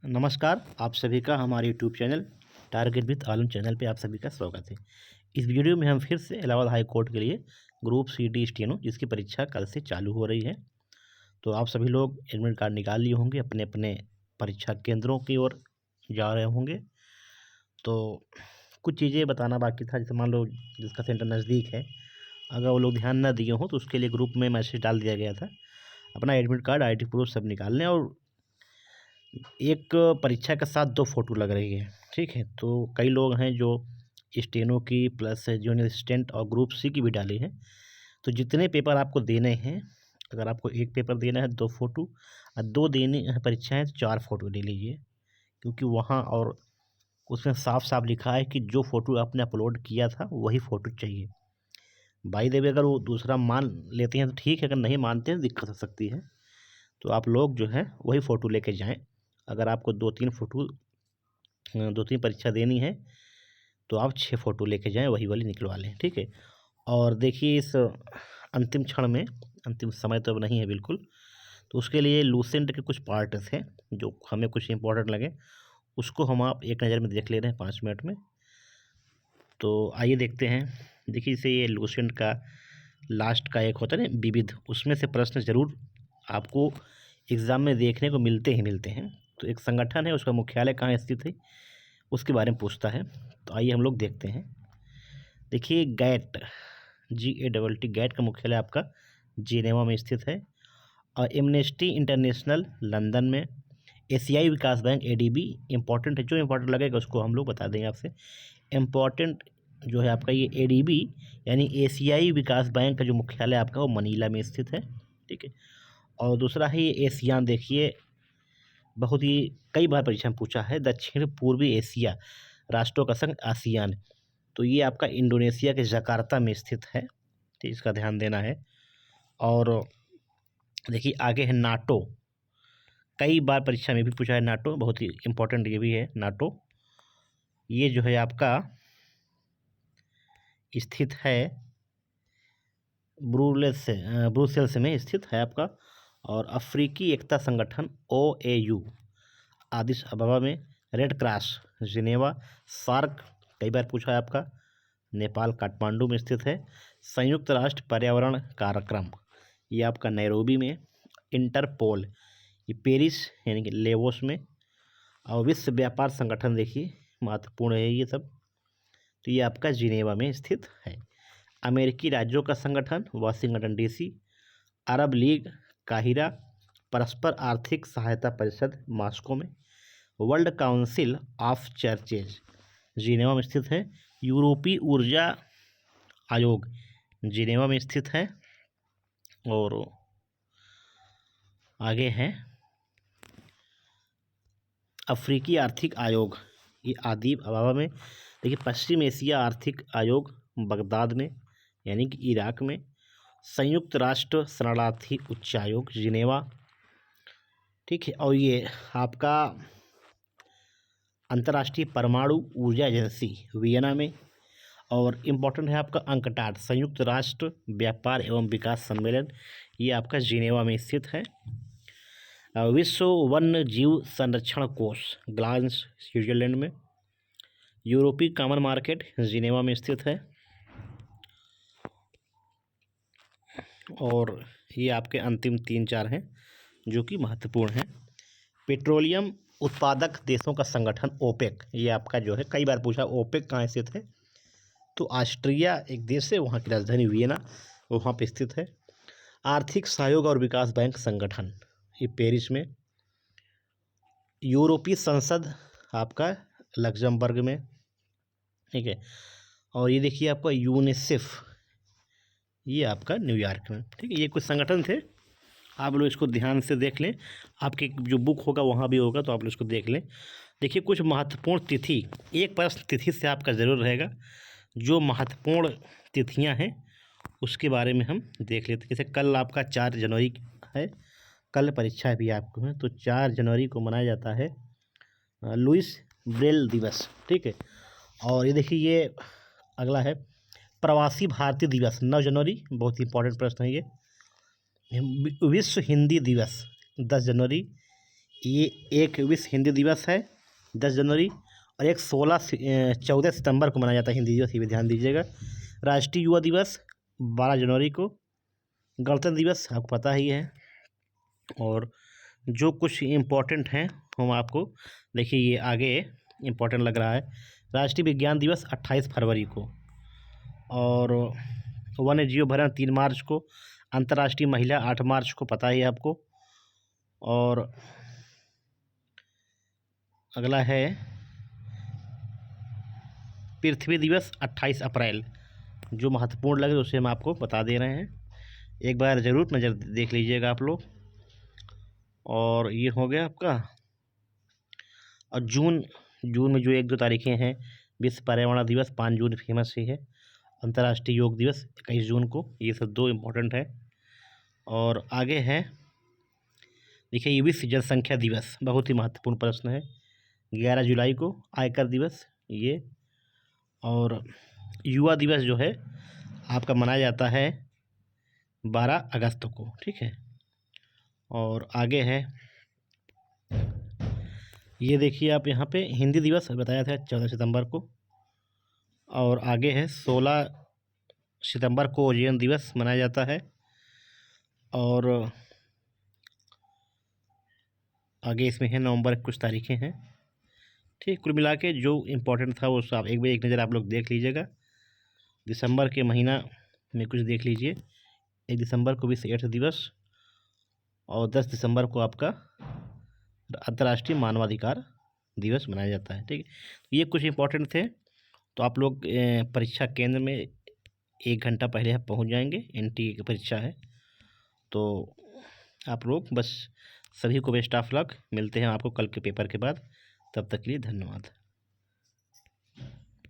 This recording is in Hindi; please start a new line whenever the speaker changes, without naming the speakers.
नमस्कार, आप सभी का हमारे YouTube channel target with Alam channel पे आप सभी का स्वागत है। इस वीडियो में हम फिर से इलाहाबाद हाई कोर्ट के लिए ग्रुप सी डी स्टेनो जिसकी परीक्षा कल से चालू हो रही है, तो आप सभी लोग एडमिट कार्ड निकाल लिए होंगे, अपने अपने परीक्षा केंद्रों की ओर जा रहे होंगे। तो कुछ चीज़ें बताना बाकी था, जैसे मान लो जिसका सेंटर नज़दीक है, अगर वो लोग ध्यान ना दिए हों तो उसके लिए ग्रुप में मैसेज डाल दिया गया था। अपना admit card, I D proof सब निकाल लें और एक परीक्षा के साथ 2 फ़ोटो लग रही है, ठीक है। तो कई लोग हैं जो स्टेनो की प्लस जूनियर असिस्टेंट और ग्रुप सी की भी डाली है। तो जितने पेपर आपको देने हैं, अगर आपको 1 पेपर देना है 2 फ़ोटो और 2 देनी है परीक्षाएँ तो 4 फ़ोटो ले लीजिए, क्योंकि वहाँ और उसमें साफ-साफ लिखा है कि जो फ़ोटो आपने अपलोड किया था वही फ़ोटो चाहिए। बाय द वे अगर वो दूसरा मान लेते हैं तो ठीक है, अगर नहीं मानते हैं तो दिक्कत हो सकती है। तो आप लोग जो है वही फ़ोटो लेके जाएँ। अगर आपको 2-3 फ़ोटो 2-3 परीक्षा देनी है तो आप 6 फ़ोटो लेके जाएँ, वही वाली निकलवा लें, ठीक है। और देखिए इस अंतिम क्षण में, अंतिम समय तो अब नहीं है बिल्कुल, तो उसके लिए लूसेंट के कुछ पार्ट्स हैं जो हमें कुछ इम्पोर्टेंट लगे, उसको हम आप एक नज़र में देख ले रहे हैं 5 मिनट में। तो आइए देखते हैं। देखिए जैसे ये लूसेंट का लास्ट का एक होता है ना विविध, उसमें से प्रश्न ज़रूर आपको एग्ज़ाम में देखने को मिलते ही मिलते हैं। तो एक संगठन है, उसका मुख्यालय कहाँ स्थित है, उसके बारे में पूछता है। तो आइए हम लोग देखते हैं। देखिए गैट, GATT गैट का मुख्यालय आपका जिनेवा में स्थित है और एमनेस्टी इंटरनेशनल लंदन में। एशियाई विकास बैंक ADB इम्पोर्टेंट है, जो इम्पोर्टेंट लगेगा उसको हम लोग बता देंगे आपसे। इम्पोर्टेंट जो है आपका ये ADB यानी एशियाई विकास बैंक का जो मुख्यालय आपका वो मनीला में स्थित है, ठीक है। और दूसरा है ये एशियान, देखिए बहुत ही कई बार परीक्षा में पूछा है, दक्षिण पूर्वी एशिया राष्ट्रों का संघ आसियान। तो ये आपका इंडोनेशिया के जकार्ता में स्थित है, तो इसका ध्यान देना है। और देखिए आगे है नाटो, कई बार परीक्षा में भी पूछा है नाटो, बहुत ही इम्पोर्टेंट ये भी है नाटो। ये जो है आपका स्थित है ब्रुसेल्स में स्थित है आपका। और अफ्रीकी एकता संगठन OAU आदिस अबाबा में। Red cross Geneva. सार्क कई बार पूछा है आपका, नेपाल काठमांडू में स्थित है। संयुक्त राष्ट्र पर्यावरण कार्यक्रम ये आपका नैरोबी में। इंटरपोल ये पेरिस यानी कि लेवोस में। और विश्व व्यापार संगठन देखिए महत्वपूर्ण है ये सब, तो ये आपका जिनेवा में स्थित है। अमेरिकी राज्यों का संगठन वाशिंगटन DC। अरब लीग काहिरा। परस्पर आर्थिक सहायता परिषद मॉस्को में। World council of churches Geneva में स्थित है। यूरोपीय ऊर्जा आयोग जिनेवा में स्थित है। और आगे है अफ्रीकी आर्थिक आयोग, ये आदिब अबाबा में। देखिए पश्चिम एशिया आर्थिक आयोग बगदाद में यानी कि इराक में। संयुक्त राष्ट्र शरणार्थी उच्चायोग जिनेवा, ठीक है। और ये आपका अंतर्राष्ट्रीय परमाणु ऊर्जा एजेंसी वियना में। और इम्पोर्टेंट है आपका अंकटाड संयुक्त राष्ट्र व्यापार एवं विकास सम्मेलन, ये आपका जिनेवा में स्थित है। विश्व वन्य जीव संरक्षण कोष ग्लांस स्विट्जरलैंड में। यूरोपीय कॉमन मार्केट जिनेवा में स्थित है। और ये आपके अंतिम 3-4 हैं जो कि महत्वपूर्ण हैं। पेट्रोलियम उत्पादक देशों का संगठन OPEC, ये आपका जो है कई बार पूछा OPEC कहाँ स्थित है, तो ऑस्ट्रिया एक देश है, वहाँ की राजधानी वियना वहाँ पे स्थित है। आर्थिक सहयोग और विकास बैंक संगठन ये पेरिस में। यूरोपीय संसद आपका लग्जमबर्ग में, ठीक है। और ये देखिए आपका यूनिसेफ, ये आपका न्यूयॉर्क में, ठीक है। ये कुछ संगठन थे, आप लोग इसको ध्यान से देख लें, आपके जो बुक होगा वहाँ भी होगा, तो आप लोग इसको देख लें। देखिए कुछ महत्वपूर्ण तिथि, एक प्रश्न तिथि से आपका ज़रूर रहेगा, जो महत्वपूर्ण तिथियां हैं उसके बारे में हम देख लेते हैं। जैसे कल आपका 4 जनवरी है, कल परीक्षा भी आपको है, तो 4 जनवरी को मनाया जाता है लुइस ब्रेल दिवस, ठीक है। और ये देखिए ये अगला है प्रवासी भारतीय दिवस 9 जनवरी, बहुत ही इंपॉर्टेंट प्रश्न है ये। विश्व हिंदी दिवस 10 जनवरी। ये एक विश्व हिंदी दिवस है 10 जनवरी, और एक 14 सितंबर को मनाया जाता है हिंदी दिवस, ये भी ध्यान दीजिएगा। राष्ट्रीय युवा दिवस 12 जनवरी को। गणतंत्र दिवस आपको पता ही है। और जो कुछ इम्पोर्टेंट हैं हम आपको देखिए, ये आगे इम्पोर्टेंट लग रहा है। राष्ट्रीय विज्ञान दिवस 28 फरवरी को, और वन्य जीव अभयारण्य 3 मार्च को। अंतर्राष्ट्रीय महिला 8 मार्च को, पता ही है आपको। और अगला है पृथ्वी दिवस 28 अप्रैल। जो महत्वपूर्ण लगे उसे हम आपको बता दे रहे हैं, एक बार ज़रूर नज़र देख लीजिएगा आप लोग। और ये हो गया आपका। और जून में जो 1-2 तारीखें हैं, विश्व पर्यावरण दिवस 5 जून फेमस ही है। अंतर्राष्ट्रीय योग दिवस 21 जून को। ये सब 2 इम्पोर्टेंट है। और आगे है देखिए, ये विश्व जनसंख्या दिवस, बहुत ही महत्वपूर्ण प्रश्न है। 11 जुलाई को। आयकर दिवस ये। और युवा दिवस जो है आपका मनाया जाता है 12 अगस्त को, ठीक है। और आगे है, ये देखिए आप यहाँ पे हिंदी दिवस बताया था 14 सितंबर को। और आगे है 16 सितंबर को ओजोन दिवस मनाया जाता है। और आगे इसमें है नवंबर की कुछ तारीखें हैं, ठीक। कुल मिला के जो इम्पोर्टेंट था वो सब एक बार एक नज़र आप लोग देख लीजिएगा। दिसंबर के महीना में कुछ देख लीजिए। 1 दिसंबर को विश्व एड्स दिवस, और 10 दिसंबर को आपका अंतर्राष्ट्रीय मानवाधिकार दिवस मनाया जाता है, ठीक है। ये कुछ इम्पोर्टेंट थे। तो आप लोग परीक्षा केंद्र में 1 घंटा पहले आप पहुंच जाएंगे। NTA की परीक्षा है, तो आप लोग बस सभी को बेस्ट ऑफ लक। मिलते हैं आपको कल के पेपर के बाद। तब तक के लिए धन्यवाद।